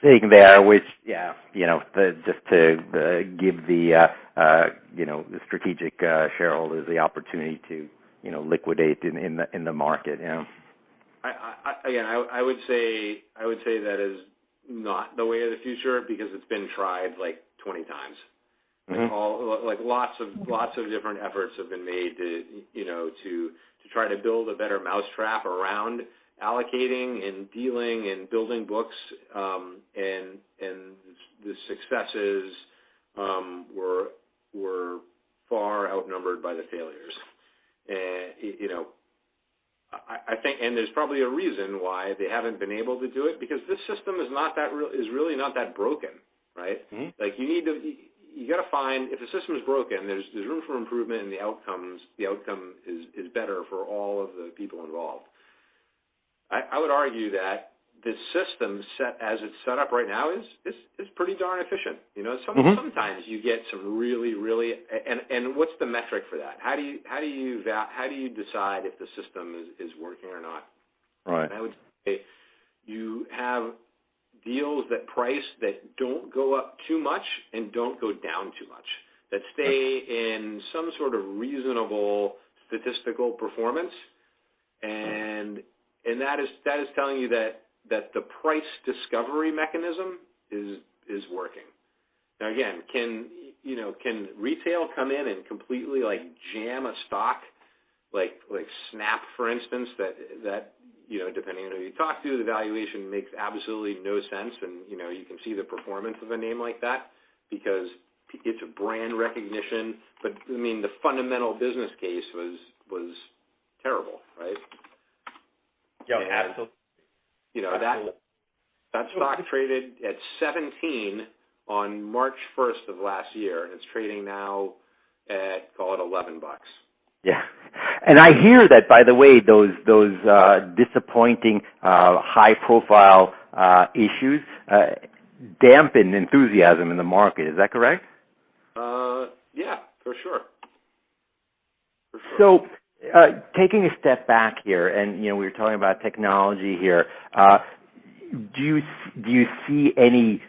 thing there, which, just to give the, the strategic shareholders the opportunity to, liquidate in the market. I would say that is not the way of the future because it's been tried like 20 times. Mm-hmm. Lots of different efforts have been made to try to build a better mousetrap around allocating and dealing and building books, and the successes were far outnumbered by the failures. And I think, and there's probably a reason why they haven't been able to do it because this system is really not that broken, right? Mm-hmm. Like you got to find if the system is broken, there's room for improvement, and the outcome is better for all of the people involved. I would argue that the system as it's set up right now is pretty darn efficient. Sometimes you get some really and what's the metric for that? How do you decide if the system is working or not? Right. And I would say you have deals that price that don't go up too much and don't go down too much, that stay in some sort of reasonable statistical performance, and that is telling you that the price discovery mechanism is working. Now again, can retail come in and completely jam a stock, like Snap, for instance, that depending on who you talk to, the valuation makes absolutely no sense, and you can see the performance of a name like that because it's a brand recognition. But I mean, the fundamental business case was terrible, right? Yeah, absolutely. Absolutely. That stock traded at 17 on March 1st of last year, and it's trading now at, call it, $11. Yeah, and I hear that, by the way, those disappointing high-profile issues dampen enthusiasm in the market. Is that correct? Yeah, for sure. So, taking a step back here, and we were talking about technology here. Do you see any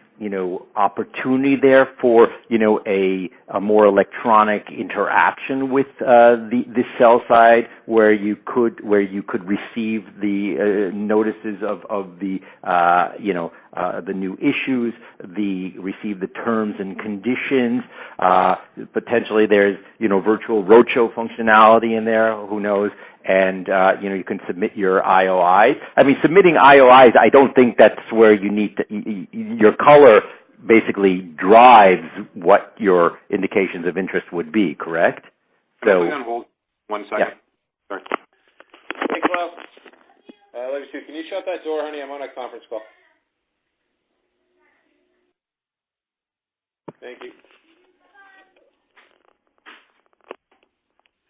opportunity there for a more electronic interaction with the sell side, where you could receive the notices of the new issues, receive the terms and conditions. Potentially, there's virtual roadshow functionality in there. Who knows? And you can submit your IOIs. I mean, submitting IOIs, I don't think that's where you need to. Your color basically drives what your indications of interest would be. Correct? So, on hold 1 second. Yeah. Sorry. Hey, Klaus. Let me see. Can you shut that door, honey? I'm on a conference call. Thank you.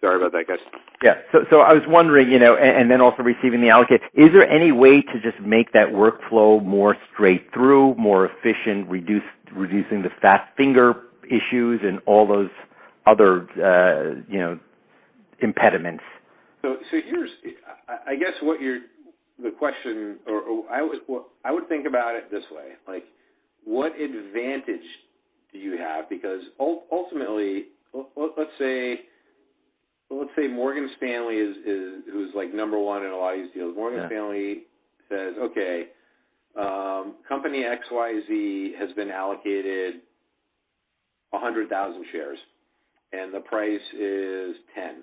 Sorry about that, guys. Yeah, so I was wondering, and then also receiving the allocate, is there any way to just make that workflow more straight through, more efficient, reducing the fat finger issues and all those other, impediments? So here's, I guess the question, or I would think about it this way, like, what advantage do you have? Because ultimately, let's say Morgan Stanley is who's like number one in a lot of these deals. Morgan Stanley says, okay, company XYZ has been allocated 100,000 shares, and the price is 10.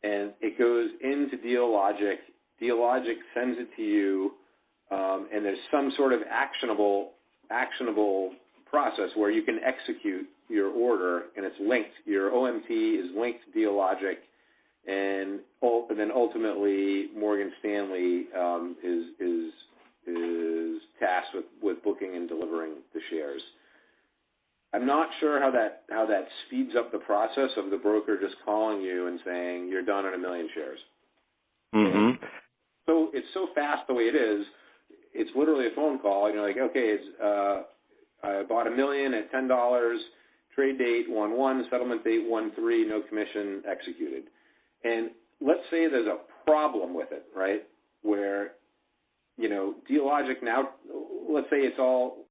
And it goes into Dealogic. Dealogic sends it to you, and there's some sort of actionable process where you can execute your order, and it's linked. Your OMT is linked to Dealogic. And then ultimately, Morgan Stanley is tasked with booking and delivering the shares. I'm not sure how that speeds up the process of the broker just calling you and saying you're done on 1 million shares. Mm-hmm. So it's so fast the way it is. It's literally a phone call. You're like, okay, I bought 1 million at $10. Trade date 1/1, settlement date 1/3, no commission, executed. And let's say there's a problem with it, right? Where, Dealogic now, let's say it's all